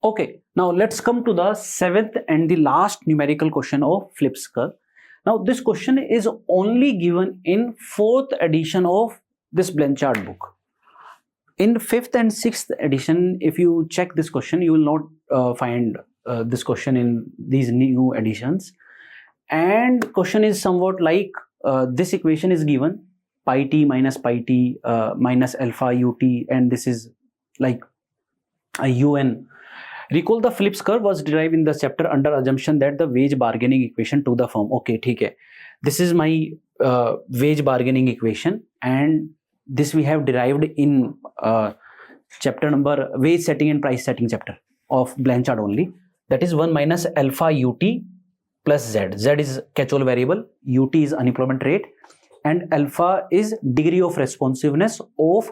Okay, now let's come to the seventh and the last numerical question of Phillips curve. Now this question is only given in fourth edition of this Blanchard book. In fifth and sixth edition, if you check this question, you will not find this question in these new editions. And question is somewhat like this equation is given pi t minus alpha ut, and this is like a un. Recall the Phillips curve was derived in the chapter under assumption that the wage bargaining equation to the firm. Okay, ठीक है. This is my wage bargaining equation, and this we have derived in chapter number wage setting and price setting chapter of Blanchard only. That is 1 minus alpha ut plus z. Z is catch-all variable, ut is unemployment rate, and alpha is degree of responsiveness of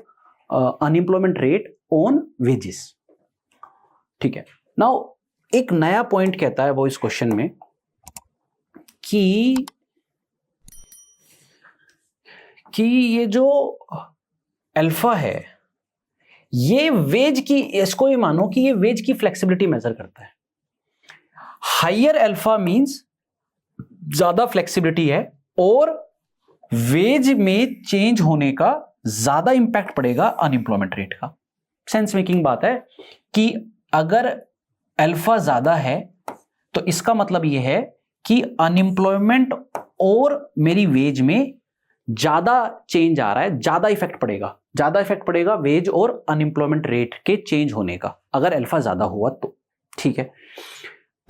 unemployment rate on wages. ठीक है. Now एक नया point कहता है वो इस question में कि ये जो अल्फा है ये वेज की, इसको ये मानो कि ये वेज की फ्लेक्सिबिलिटी मेजर करता है. हायर अल्फा मींस ज्यादा फ्लेक्सिबिलिटी है और वेज में चेंज होने का ज्यादा इंपैक्ट पड़ेगा अनएम्प्लॉयमेंट रेट का. सेंस मेकिंग बात है कि अगर अल्फा ज्यादा है तो इसका मतलब यह है कि अनएम्प्लॉयमेंट और मेरी वेज में ज्यादा चेंज आ रहा है, ज्यादा इफेक्ट पड़ेगा वेज और अनएम्प्लॉयमेंट रेट के चेंज होने का अगर अल्फा ज्यादा हुआ तो. ठीक है.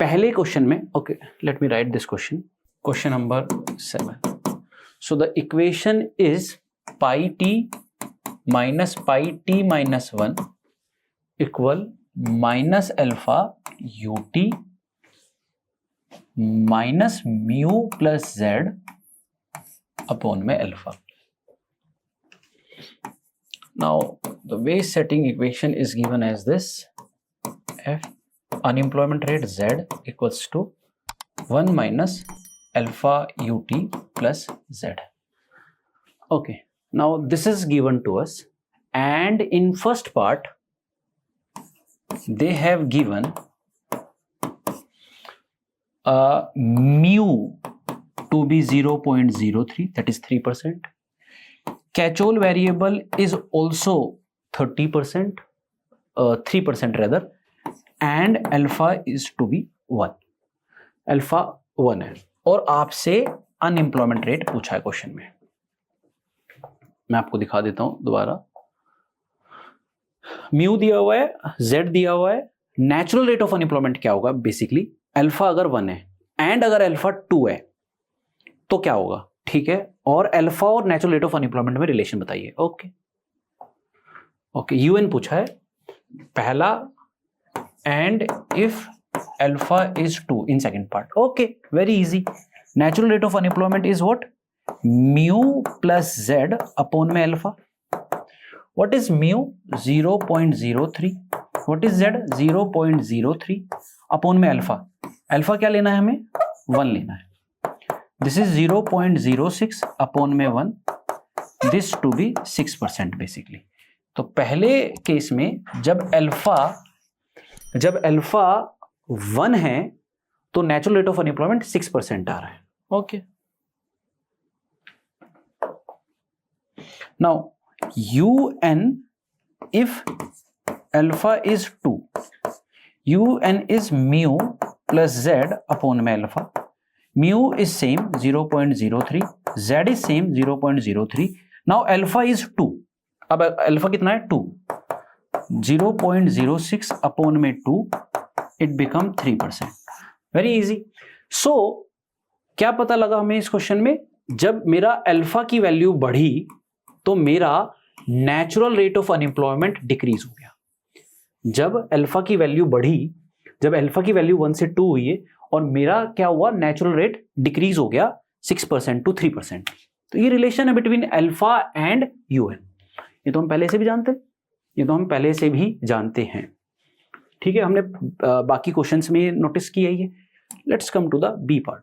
पहले क्वेश्चन में, okay let me write this question number 7. So the equation is pi t minus 1 equal minus alpha ut minus mu plus z upon में alpha. Now the wage setting equation is given as this. f unemployment rate z equals to 1 minus alpha ut plus z. Okay, now this is given to us, and in first part they have given mu to be 0.03, that is 3%. Catch-all variable is also 30%, 3% rather, and alpha is to be 1. Alpha 1 है और आपसे unemployment rate पूछा है question में. मैं आपको दिखा देता हूं दोबारा. म्यू दिया हुआ है, जेड दिया हुआ है. नेचुरल रेट ऑफ अनएम्प्लॉयमेंट क्या होगा? बेसिकली अल्फा अगर 1 है एंड अगर अल्फा 2 है तो क्या होगा? ठीक है. और अल्फा और नेचुरल रेट ऑफ अनएम्प्लॉयमेंट में रिलेशन बताइए. ओके यूएन पूछा है पहला, and if alpha is 2 in second part. Okay very easy. Natural rate of unemployment is what? Mu plus z upon में अल्फा. What is mu? 0.03. What is z? 0.03 upon में अल्फा. Alpha क्या लेना है हमें? 1 लेना है. दिस इज 0.06 अपॉन में 1. This to be 6% basically. तो पहले केस में जब अल्फा 1 है तो नेचुरल रेट ऑफ अनएम्प्लॉयमेंट 6% आ रहा है. Okay. Now un if alpha is 2, un is mu plus z upon में alpha. mu is same 0.03, z is same 0.03. now alpha is 2. अब alpha कितना है? 2. 0.06 upon में 2, it become 3%. very easy. so क्या पता लगा हमें इस क्वेश्चन में? जब मेरा अल्फा की वैल्यू बढ़ी तो मेरा natural rate of unemployment decrease हो गया. जब अल्फा की वैल्यू बढ़ी, जब अल्फा की वैल्यू 1 से 2 हुई है और मेरा क्या हुआ? नेचुरल रेट डिक्रीज हो गया 6% टू 3%. तो ये रिलेशन है बिटवीन अल्फा एंड यूएन. ये तो हम पहले से भी जानते हैं. ठीक है. हमने बाकी क्वेश्चंस में नोटिस किया ही है. Let's come to the b part.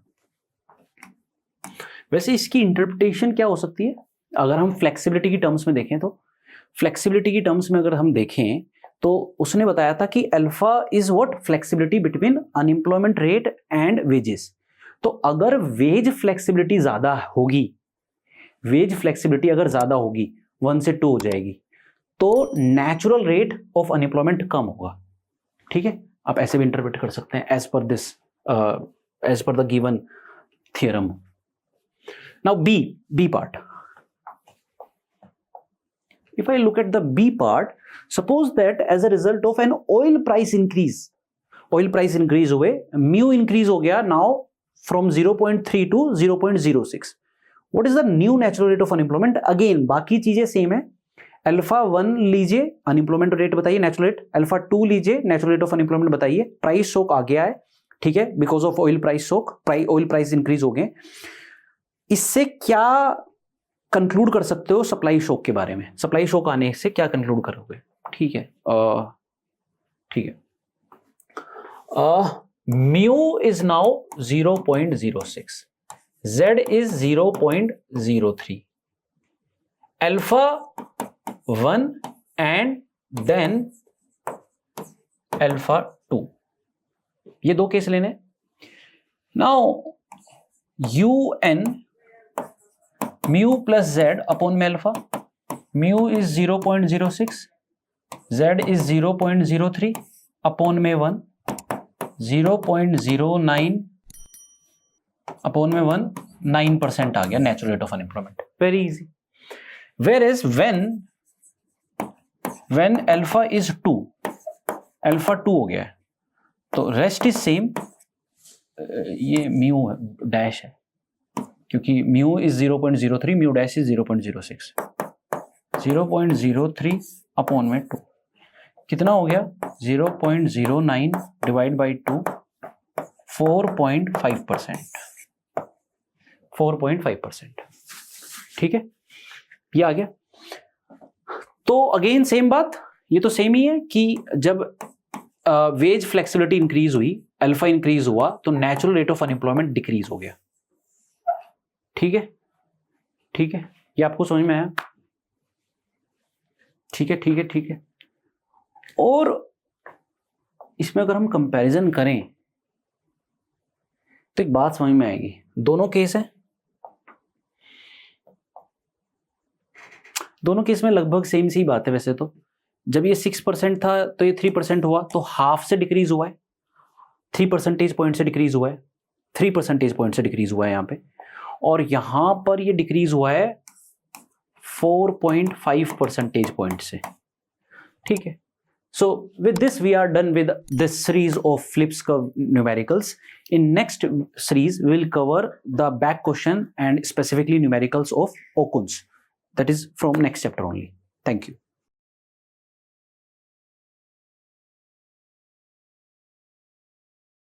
वैसे इसकी इंटरप्रिटेशन क्या हो सकती है? अगर हम फ्लेक्सिबिलिटी की टर्म्स में देखें तो फ्लेक्सिबिलिटी की टर्म्स में अगर हम देखें तो उसने बताया था कि alpha is what, flexibility between unemployment rate and wages. तो अगर वेज फ्लेक्सिबिलिटी ज्यादा होगी, वेज फ्लेक्सिबिलिटी अगर ज्यादा होगी 1 से 2 हो जाएगी, तो नेचुरल रेट ऑफ अनएम्प्लॉयमेंट कम होगा। ठीक है, आप ऐसे भी इंटरप्रेट कर सकते हैं as per this, as per the given theorem. Now b part, if I look at the B part, suppose that as a result of an oil price increase हुए, mu increase हो गया now from 0.3 to 0.06. What is the new natural rate of unemployment? Again बाकी चीजें same है, alpha 1 लीजिए, unemployment rate बताइए natural rate, alpha 2 लीजिए, natural rate of unemployment बताइए, प्राइस शॉक आ गया है, ठीक है, because of oil price shock, oil price increase हो गए। इससे क्या कंक्लूड कर सकते हो सप्लाई शॉक के बारे में? सप्लाई शॉक आने से क्या कंक्लूड करोगे? ठीक है, ठीक है, mu is now 0.06, z is 0.03, alpha 1 and then alpha 2, ये दो केस लेने। Now UN mu plus z upon में अल्फा, mu is 0.06, z is 0.03 upon में 1, 0.09 upon में 1, 9% आ गया natural rate of unemployment, very easy. Where is when alpha is 2, alpha 2 हो गया है, तो रेस्ट इज सेम, ये म्यू डैश है क्योंकि mu is 0.03, mu dash is 0.06, 0.03 upon में 2 कितना हो गया, 0.09 डिवाइड बाई 2, 4.5%, 4.5%, ठीक है, ये आ गया। तो अगेन सेम बात, ये तो सेम ही है कि जब वेज फ्लेक्सिबिलिटी इंक्रीज हुई, अल्फा इंक्रीज हुआ, तो natural rate of unemployment decrease हो गया। ठीक है, ठीक है, ये आपको समझ में आया? ठीक है, ठीक है, ठीक है। और इसमें अगर हम कंपैरिजन करें तो एक बात समझ में आएगी, दोनों केस हैं, दोनों केस में लगभग सेम सी बात है। वैसे तो जब ये 6% था तो ये 3% हुआ, तो हाफ से डिक्रीज हुआ है, 3 परसेंटेज पॉइंट से डिक्रीज हुआ है, 3 परसेंटेज पॉइंट से डिक्रीज हुआ है यहाँ पे, और यहां पर ये डिक्रीज हुआ है 4.5 परसेंटेज पॉइंट से। ठीक है, so with this we are done with this series of Phillips curve numericals. In next series we will cover the back question and specifically numericals of Okun's, that is from next chapter only. Thank you.